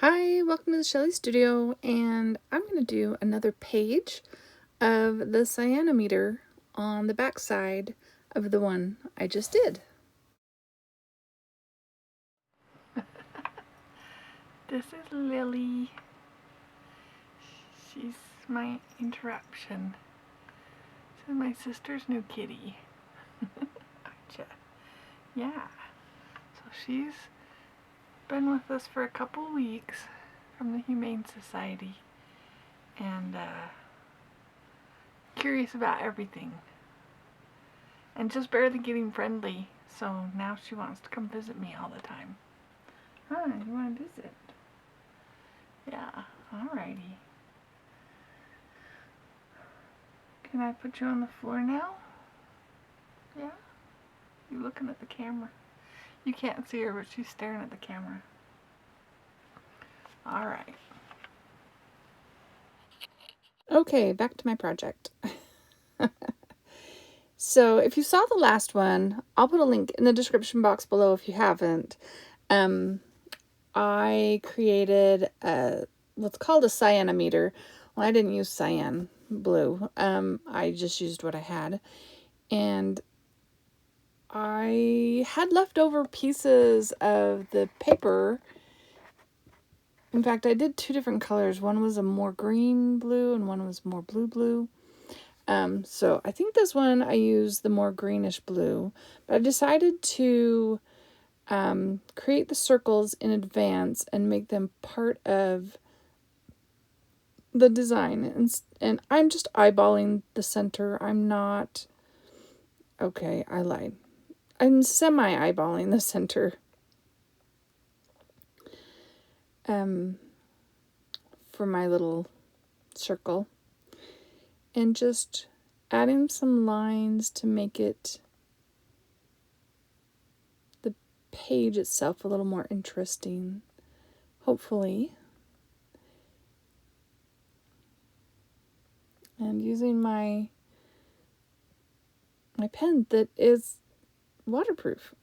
Hi, welcome to the Shelly Studio, and I'm going to do another page of the cyanometer on the back side of the one I just did. This is Lily. She's my interruption. This is my sister's new kitty. Yeah. So she's been with us for a couple weeks from the Humane Society and curious about everything. And just barely getting friendly. So now she wants to come visit me all the time. Hi, you want to visit? Yeah, alrighty. Can I put you on the floor now? Yeah? You're looking at the camera. You can't see her, but she's staring at the camera. Alright. Okay, back to my project. So if you saw the last one, I'll put a link in the description box below if you haven't. I created what's called a cyanometer. Well, I didn't use cyan blue. I just used what I had. And I had leftover pieces of the paper. In fact, I did two different colors. One was a more green blue and one was more blue. So I think this one I used the more greenish blue, but I decided to create the circles in advance and make them part of the design. And I'm just eyeballing the center. I'm not... Okay, I lied. I'm semi-eyeballing the center. For my little circle. And just adding some lines to make it, the page itself, a little more interesting, hopefully. And using my pen that is waterproof.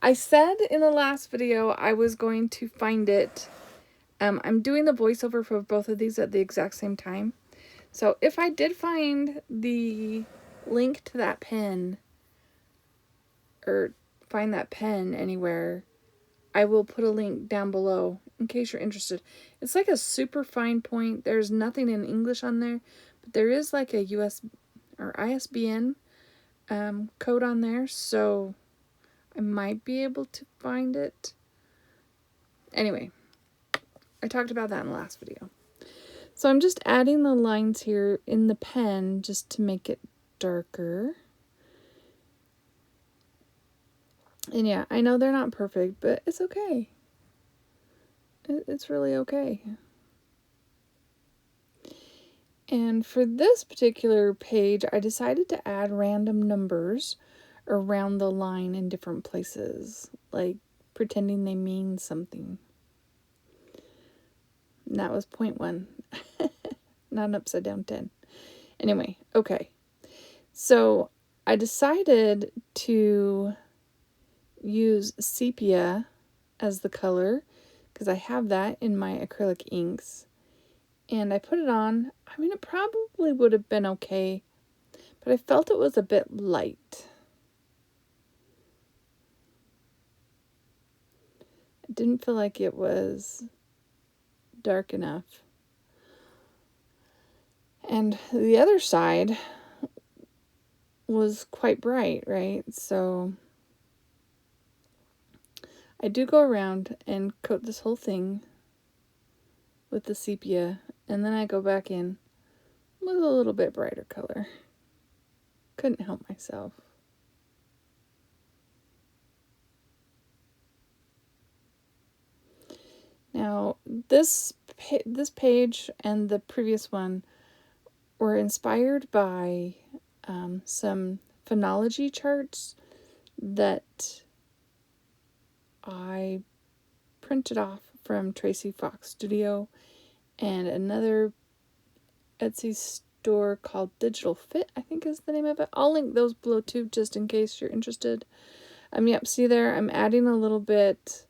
I said in the last video I was going to find it. I'm doing the voiceover for both of these at the exact same time. So if I did find the link to that pen, or find that pen anywhere, I will put a link down below in case you're interested. It's like a super fine point. There's nothing in English on there, but there is like a US or ISBN code on there, so I might be able to find it. Anyway, I talked about that in the last video. So I'm just adding the lines here in the pen just to make it darker. And yeah, I know they're not perfect, but it's okay. It's really okay. And for this particular page, I decided to add random numbers around the line in different places, like pretending they mean something. And that was 0.1, not an upside down 10. Anyway, okay. So I decided to use sepia as the color because I have that in my acrylic inks. And I put it on. I mean, it probably would have been okay, but I felt it was a bit light. I didn't feel like it was dark enough. And the other side was quite bright, right? So I do go around and coat this whole thing with the sepia, and then I go back in with a little bit brighter color. Couldn't help myself. Now, this page and the previous one were inspired by some phonology charts that I printed off from Tracy Fox Studio and another Etsy store called Digital Fit, I think is the name of it. I'll link those below too, just in case you're interested. Yep, see there, I'm adding a little bit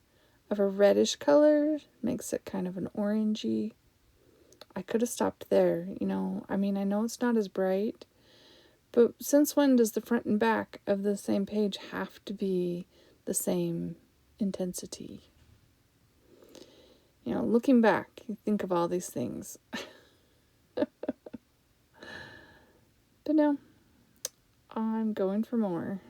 of a reddish color, makes it kind of an orangey. I could have stopped there, you know. I mean, I know it's not as bright, but since when does the front and back of the same page have to be the same intensity? You know, looking back, you think of all these things. But no, I'm going for more.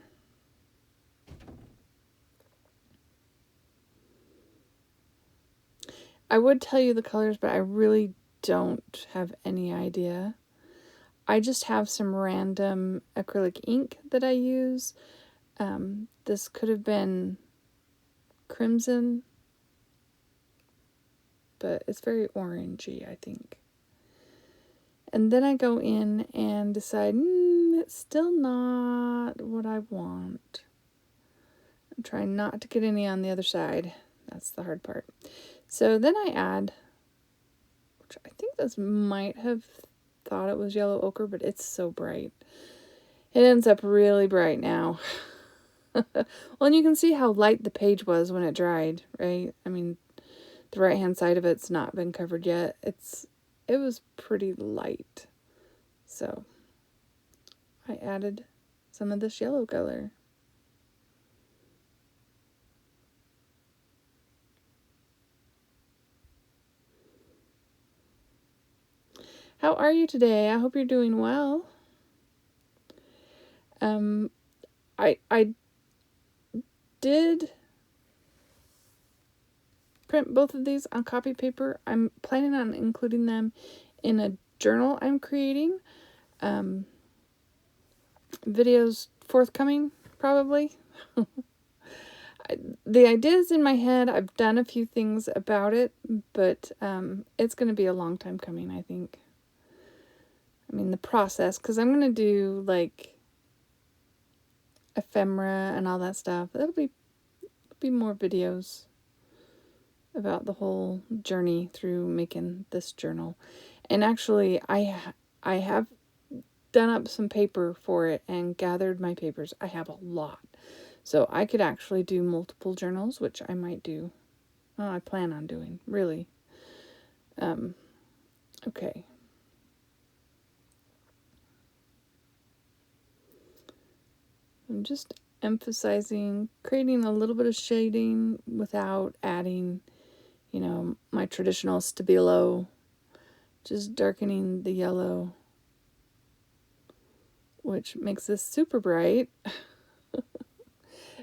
I would tell you the colors, but I really don't have any idea. I just have some random acrylic ink that I use. This could have been crimson, but it's very orangey, I think. And then I go in and decide, it's still not what I want. I'm trying not to get any on the other side. That's the hard part. So then I add, which I think this might have thought it was yellow ochre, but it's so bright. It ends up really bright now. Well, and you can see how light the page was when it dried, right? I mean, the right-hand side of it's not been covered yet. It was pretty light. So I added some of this yellow color. How are you today? I hope you're doing well. I did print both of these on copy paper. I'm planning on including them in a journal I'm creating. Videos forthcoming, probably. The idea is in my head. I've done a few things about it, but it's going to be a long time coming, I think. I mean, the process, because I'm going to do, like, ephemera and all that stuff. It'll be more videos about the whole journey through making this journal. And actually, I have done up some paper for it and gathered my papers. I have a lot. So I could actually do multiple journals, which I might do. Oh, I plan on doing, really. Okay. I'm just emphasizing creating a little bit of shading without adding, you know, my traditional stabilo. Just darkening the yellow, which makes this super bright. It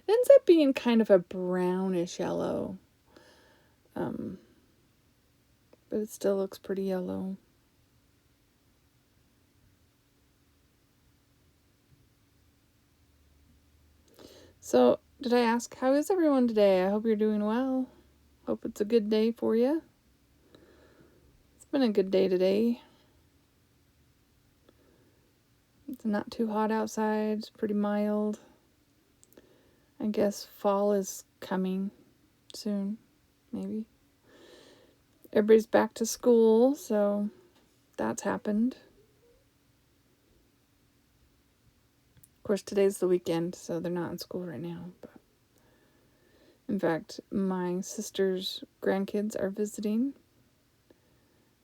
ends up being kind of a brownish yellow. But it still looks pretty yellow. So, did I ask, how is everyone today? I hope you're doing well. Hope it's a good day for you. It's been a good day today. It's not too hot outside. It's pretty mild. I guess fall is coming soon, maybe. Everybody's back to school, so that's happened. Of course, today's the weekend, so they're not in school right now. But in fact, my sister's grandkids are visiting.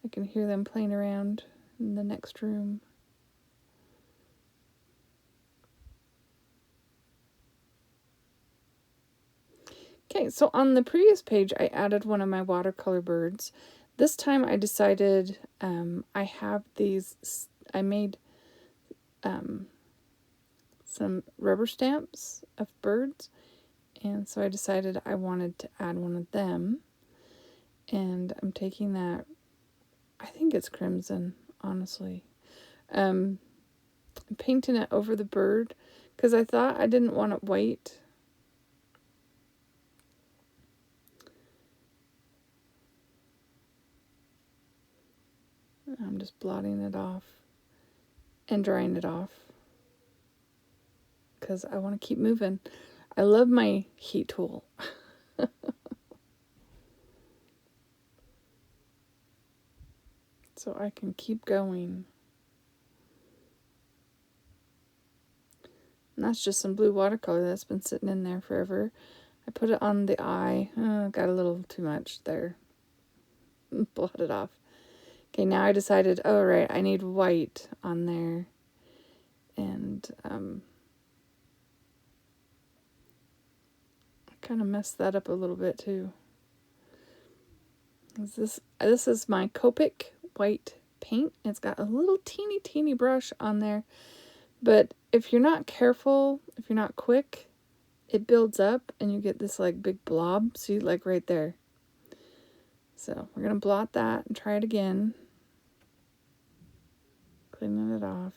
I can hear them playing around in the next room. Okay, so on the previous page, I added one of my watercolor birds. This time I decided I have these, I made some rubber stamps of birds, and so I decided I wanted to add one of them. And I'm taking that, I think it's crimson, honestly. I'm painting it over the bird because I thought I didn't want it white. I'm just blotting it off and drying it off because I want to keep moving. I love my heat tool. So I can keep going. And that's just some blue watercolor that's been sitting in there forever. I put it on the eye. Got a little too much there. Blot it off. Okay, now I decided, oh, right, I need white on there. And I kind of messed that up a little bit too. This is my Copic white paint. It's got a little teeny brush on there. But if you're not careful, if you're not quick, it builds up and you get this like big blob. See, like right there. So we're going to blot that and try it again. Cleaning it off.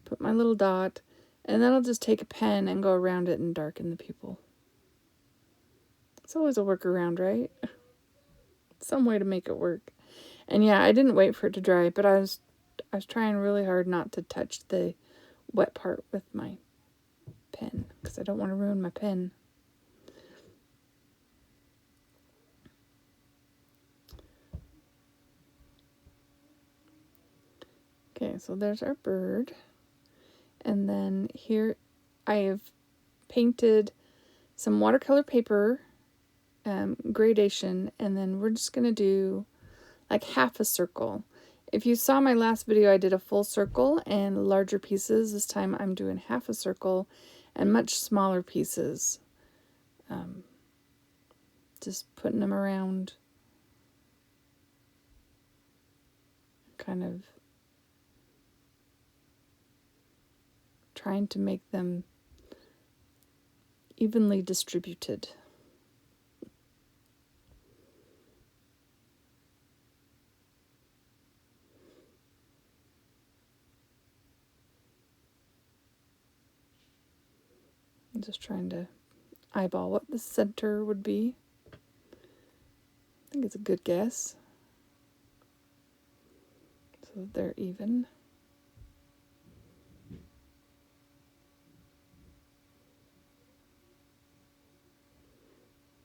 Put my little dot. And then I'll just take a pen and go around it and darken the pupil. It's always a workaround, right? Some way to make it work. And yeah, I didn't wait for it to dry, but I was trying really hard not to touch the wet part with my pen because I don't want to ruin my pen. Okay, so there's our bird. And then here I have painted some watercolor paper gradation, and then we're just going to do like half a circle. If you saw my last video, I did a full circle and larger pieces. This time I'm doing half a circle and much smaller pieces. Just putting them around, kind of trying to make them evenly distributed. I'm just trying to eyeball what the center would be. I think it's a good guess. So they're even.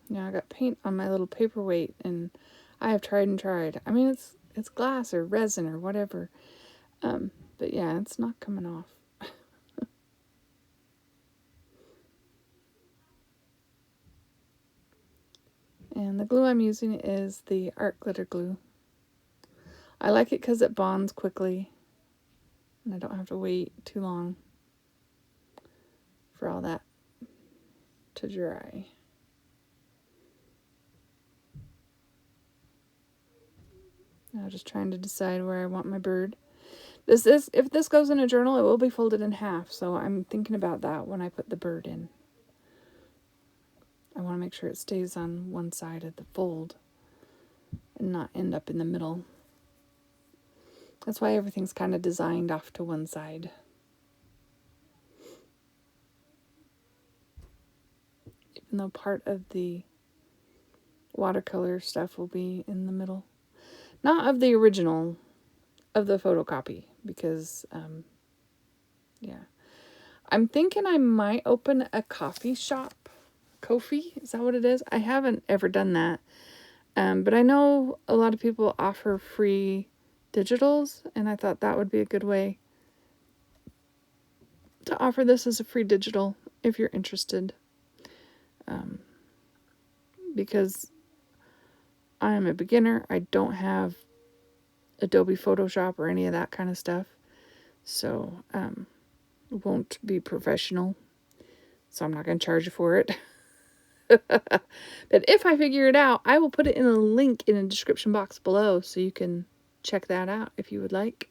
Now I got paint on my little paperweight, and I have tried and tried. I mean, it's glass or resin or whatever. But yeah, it's not coming off. And the glue I'm using is the Art Glitter Glue. I like it because it bonds quickly, and I don't have to wait too long for all that to dry. Now just trying to decide where I want my bird. If this goes in a journal, it will be folded in half, so I'm thinking about that when I put the bird in. I want to make sure it stays on one side of the fold and not end up in the middle. That's why everything's kind of designed off to one side. Even though part of the watercolor stuff will be in the middle. Not of the original, of the photocopy, because, yeah. I'm thinking I might open a coffee shop. Ko-fi, is that what it is? I haven't ever done that. But I know a lot of people offer free digitals, and I thought that would be a good way to offer this as a free digital if you're interested. Because I am a beginner. I don't have Adobe Photoshop or any of that kind of stuff. So, won't be professional. So I'm not going to charge you for it. But if I figure it out, I will put it in a link in the description box below so you can check that out if you would like.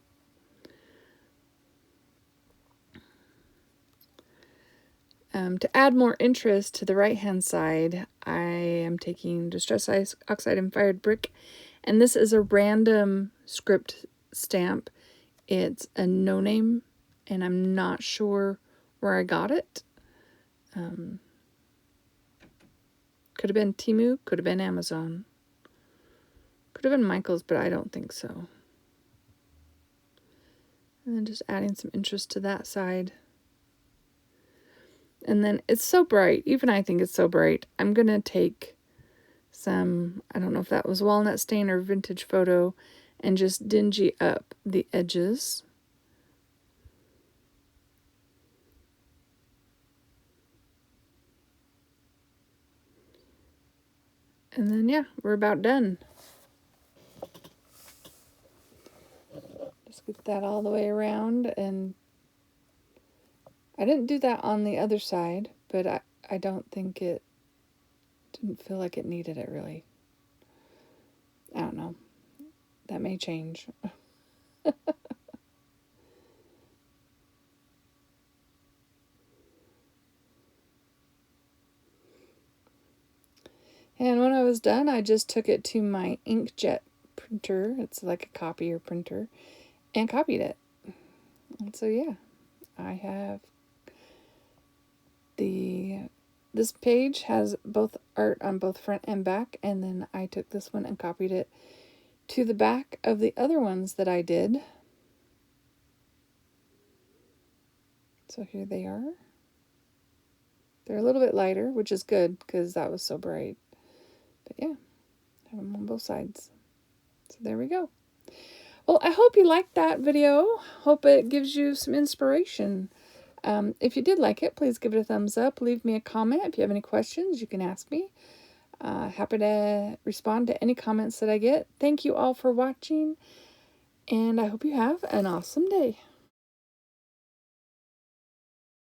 To add more interest to the right hand side, I am taking Distress Oxide and Fired Brick, and this is a random script stamp. It's a no name, and I'm not sure where I got it. Could have been Temu, could have been Amazon. Could have been Michael's, but I don't think so. And then just adding some interest to that side. And then it's so bright. Even I think it's so bright. I'm going to take some, I don't know if that was walnut stain or vintage photo, and just dingy up the edges. And then, yeah, we're about done. Just get that all the way around, and I didn't do that on the other side, but I don't think it didn't feel like it needed it really. I don't know. That may change. And when I was done, I just took it to my inkjet printer. It's like a copier printer, and copied it. And so, yeah, I have this page has both art on both front and back, and then I took this one and copied it to the back of the other ones that I did. So here they are. They're a little bit lighter, which is good because that was so bright. But yeah, have them on both sides. So there we go. Well, I hope you liked that video. Hope it gives you some inspiration. If you did like it, please give it a thumbs up. Leave me a comment. If you have any questions, you can ask me. Happy to respond to any comments that I get. Thank you all for watching, and I hope you have an awesome day.